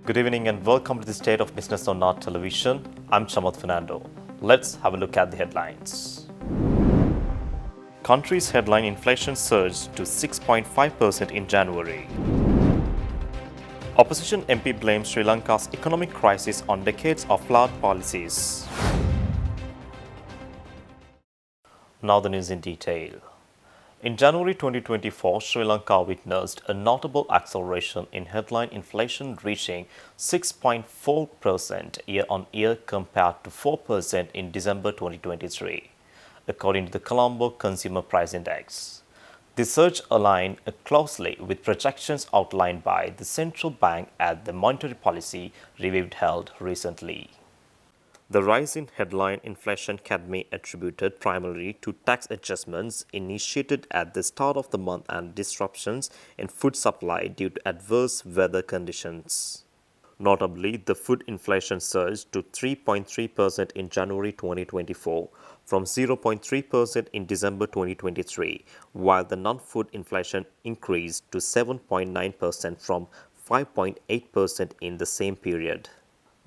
Good evening and welcome to the State of Business on Art Television. I'm Chamath Fernando. Let's have a look at the headlines. Country's headline inflation surged to 6.5% in January. Opposition MP blames Sri Lanka's economic crisis on decades of flawed policies. Now the news in detail. In January 2024, Sri Lanka witnessed a notable acceleration in headline inflation reaching 6.4% year-on-year compared to 4% in December 2023, according to the Colombo Consumer Price Index. The surge aligned closely with projections outlined by the central bank at the monetary policy review held recently. The rise in headline inflation can be attributed primarily to tax adjustments initiated at the start of the month and disruptions in food supply due to adverse weather conditions. Notably, the food inflation surged to 3.3% in January 2024 from 0.3% in December 2023, while the non-food inflation increased to 7.9% from 5.8% in the same period.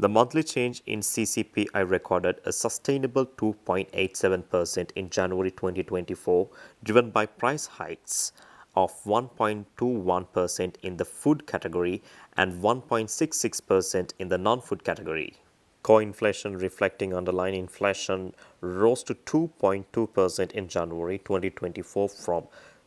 The monthly change in CCPI recorded a sustainable 2.87% in January 2024, driven by price hikes of 1.21% in the food category and 1.66% in the non-food category. Core inflation reflecting underlying inflation rose to 2.2% in January 2024 from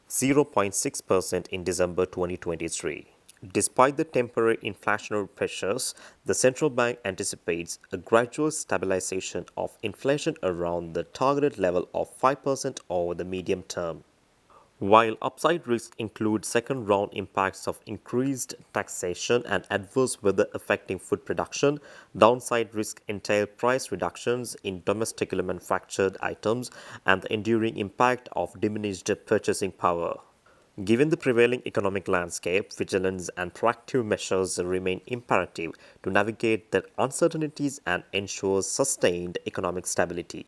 0.6% in December 2023. Despite the temporary inflationary pressures, the central bank anticipates a gradual stabilization of inflation around the targeted level of 5% over the medium term. While upside risks include second-round impacts of increased taxation and adverse weather affecting food production, downside risks entail price reductions in domestically manufactured items and the enduring impact of diminished purchasing power. Given the prevailing economic landscape, vigilance and proactive measures remain imperative to navigate the uncertainties and ensure sustained economic stability.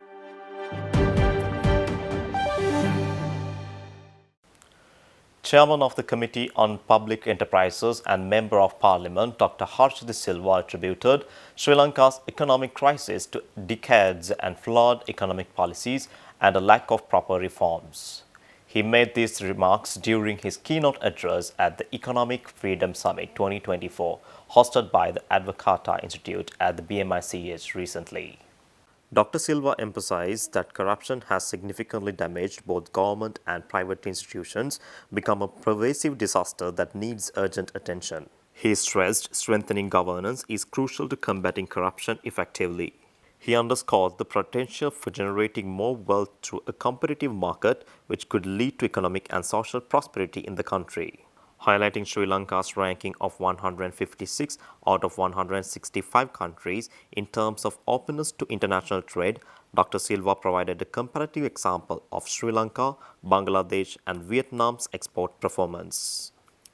Chairman of the Committee on Public Enterprises and Member of Parliament, Dr. Harshad Silva attributed Sri Lanka's economic crisis to decades and flawed economic policies and a lack of proper reforms. He made these remarks during his keynote address at the Economic Freedom Summit 2024, hosted by the Advocata Institute at the BMICH recently. Dr. Silva emphasized that corruption has significantly damaged both government and private institutions, become a pervasive disaster that needs urgent attention. He stressed strengthening governance is crucial to combating corruption effectively. He underscored the potential for generating more wealth through a competitive market, which could lead to economic and social prosperity in the country. Highlighting Sri Lanka's ranking of 156 out of 165 countries in terms of openness to international trade, Dr. Silva provided a comparative example of Sri Lanka, Bangladesh, and Vietnam's export performance.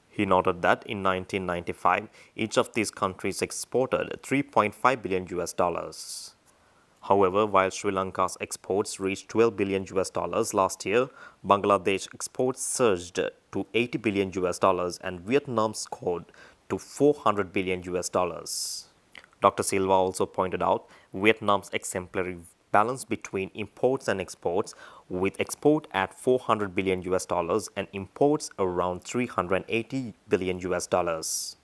He noted that in 1995, each of these countries exported $3.5 billion US. However, while Sri Lanka's exports reached $12 billion US last year, Bangladesh exports surged to $80 billion US and Vietnam soared to $400 billion US. Dr. Silva also pointed out Vietnam's exemplary balance between imports and exports, with export at $400 billion US and imports around $380 billion US.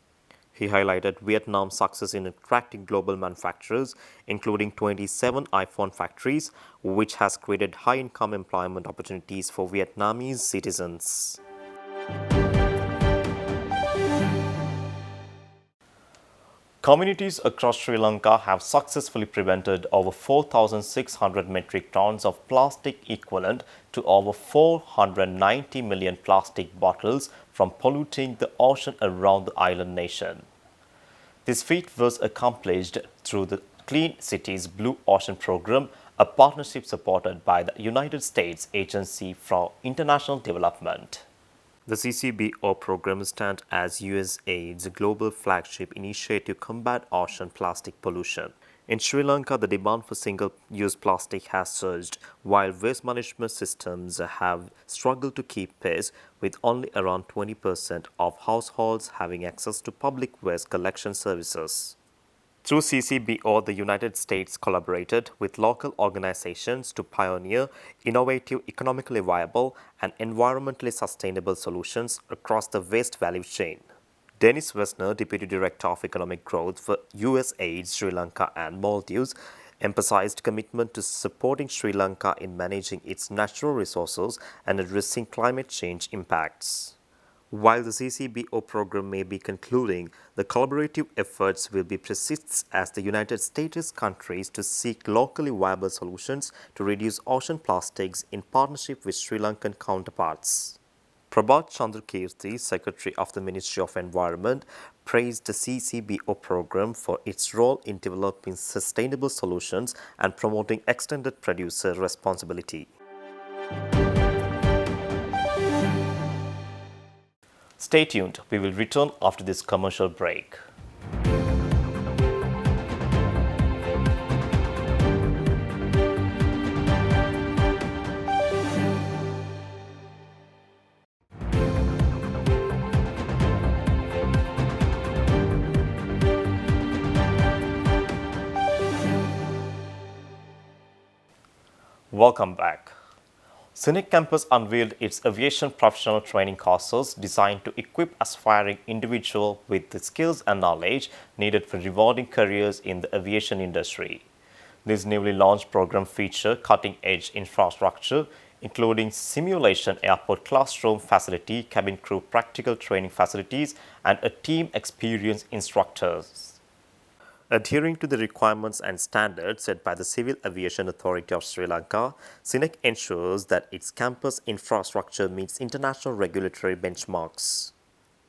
He highlighted Vietnam's success in attracting global manufacturers, including 27 iPhone factories, which has created high-income employment opportunities for Vietnamese citizens. Communities across Sri Lanka have successfully prevented over 4,600 metric tons of plastic equivalent to over 490 million plastic bottles from polluting the ocean around the island nation. This feat was accomplished through the Clean Cities Blue Ocean Program, a partnership supported by the United States Agency for International Development. The CCBO program stands as USAID's global flagship initiative to combat ocean plastic pollution. In Sri Lanka, the demand for single-use plastic has surged, while waste management systems have struggled to keep pace, with only around 20% of households having access to public waste collection services. Through CCBO, the United States collaborated with local organizations to pioneer innovative, economically viable, and environmentally sustainable solutions across the waste value chain. Dennis Wessner, Deputy Director of Economic Growth for USAID Sri Lanka and Maldives, emphasized commitment to supporting Sri Lanka in managing its natural resources and addressing climate change impacts. While the CCBO program may be concluding, the collaborative efforts will be persists as the United States countries to seek locally viable solutions to reduce ocean plastics in partnership with Sri Lankan counterparts. Prabhat Chandrakirti, Secretary of the Ministry of Environment, praised the CCBO program for its role in developing sustainable solutions and promoting extended producer responsibility. Stay tuned. We will return after this commercial break. Welcome back. CINIC Campus unveiled its aviation professional training courses designed to equip aspiring individuals with the skills and knowledge needed for rewarding careers in the aviation industry. This newly launched program features cutting-edge infrastructure, including simulation airport classroom facility, cabin crew practical training facilities, and a team experienced instructors. Adhering to the requirements and standards set by the Civil Aviation Authority of Sri Lanka, CINEC ensures that its campus infrastructure meets international regulatory benchmarks.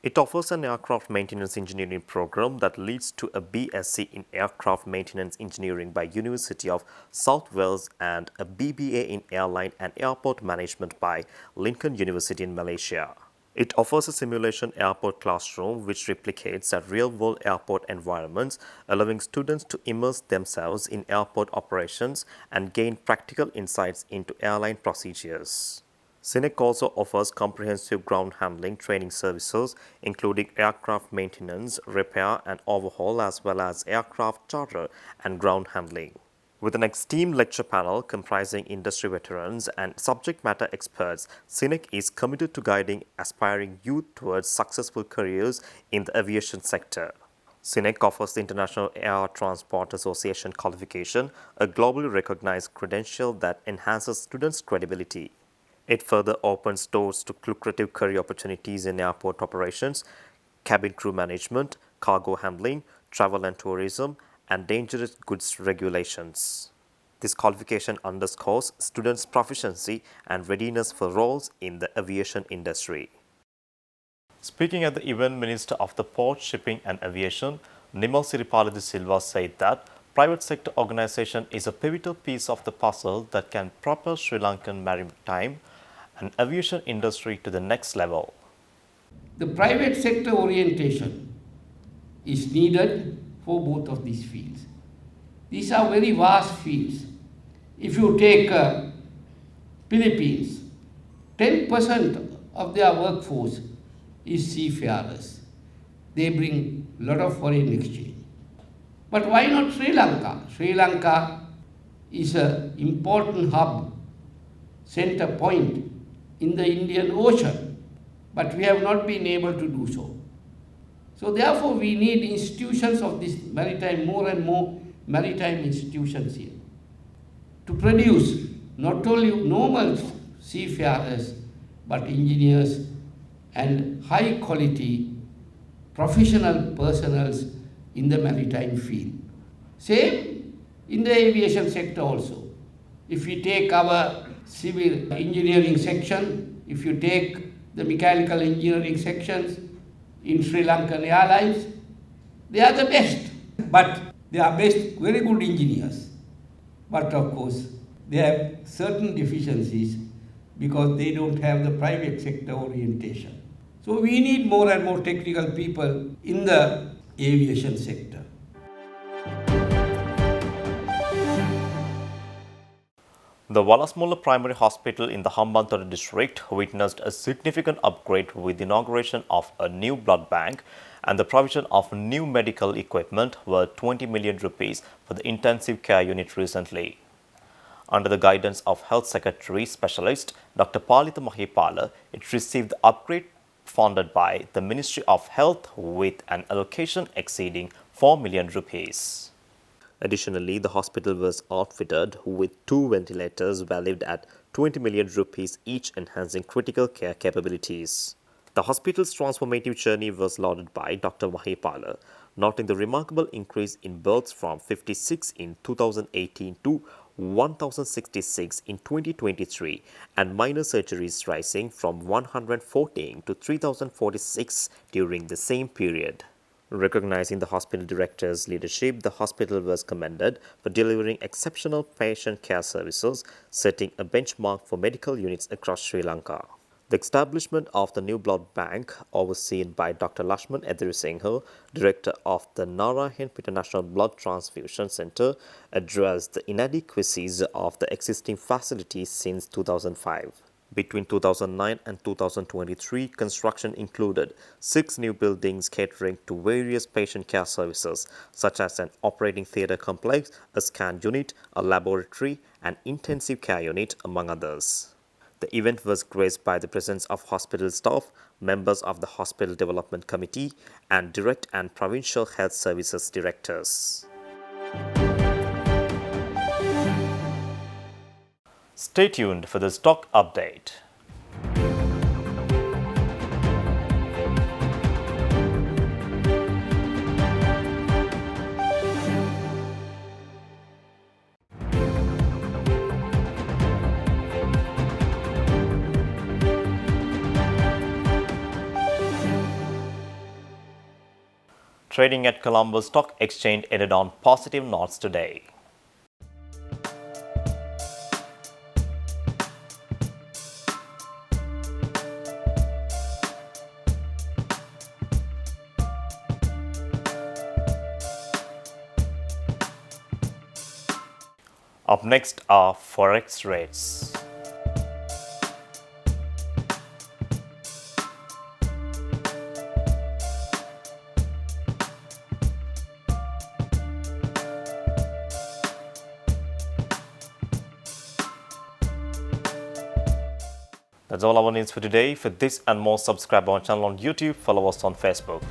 It offers an aircraft maintenance engineering program that leads to a BSc in aircraft maintenance engineering by University of South Wales and a BBA in airline and airport management by Lincoln University in Malaysia. It offers a simulation airport classroom which replicates at real-world airport environments, allowing students to immerse themselves in airport operations and gain practical insights into airline procedures. CINEC also offers comprehensive ground handling training services, including aircraft maintenance, repair and overhaul, as well as aircraft charter and ground handling. With an esteemed lecture panel comprising industry veterans and subject matter experts, CINEC is committed to guiding aspiring youth towards successful careers in the aviation sector. CINEC offers the International Air Transport Association qualification, a globally recognized credential that enhances students' credibility. It further opens doors to lucrative career opportunities in airport operations, cabin crew management, cargo handling, travel and tourism, and dangerous goods regulations. This qualification underscores students' proficiency and readiness for roles in the aviation industry. Speaking at the event, Minister of the Port, Shipping and Aviation, Nimal Siripala de Silva said that private sector organization is a pivotal piece of the puzzle that can propel Sri Lankan maritime and aviation industry to the next level. The private sector orientation is needed for both of these fields. These are very vast fields. If you take Philippines, 10% of their workforce is seafarers. They bring a lot of foreign exchange. But why not Sri Lanka? Sri Lanka is an important hub, center point in the Indian Ocean, but we have not been able to do so. So therefore, we need institutions of this maritime, more and more maritime institutions here, to produce not only normal seafarers, but engineers and high quality professional personnel in the maritime field. Same in the aviation sector also. If we take our civil engineering section, if you take the mechanical engineering sections in Sri Lankan Airlines, they are the best. But they are very good engineers. But of course, they have certain deficiencies because they don't have the private sector orientation. So we need more and more technical people in the aviation sector. The Walasmulla Primary Hospital in the Hambantota district witnessed a significant upgrade with the inauguration of a new blood bank and the provision of new medical equipment worth 20 million rupees for the intensive care unit recently. Under the guidance of Health Secretary Specialist Dr. Palitha Mahipala, it received the upgrade funded by the Ministry of Health with an allocation exceeding 4 million rupees. Additionally, the hospital was outfitted with 2 ventilators valued at 20 million rupees each, enhancing critical care capabilities. The hospital's transformative journey was lauded by Dr. Mahipala, noting the remarkable increase in births from 56 in 2018 to 1,066 in 2023 and minor surgeries rising from 114 to 3,046 during the same period. Recognizing the hospital director's leadership, the hospital was commended for delivering exceptional patient care services, setting a benchmark for medical units across Sri Lanka. The establishment of the new blood bank, overseen by Dr. Lashman Edirisinghe, director of the Narayan International Blood Transfusion Center, addressed the inadequacies of the existing facilities since 2005. Between 2009 and 2023, construction included 6 new buildings catering to various patient care services, such as an operating theatre complex, a scan unit, a laboratory, and intensive care unit, among others. The event was graced by the presence of hospital staff, members of the Hospital Development Committee, and direct and provincial health services directors. Stay tuned for the stock update. Trading at Colombo Stock Exchange ended on positive notes today. Up next are Forex rates. That's all our news for today. For this and more, subscribe our channel on YouTube, follow us on Facebook.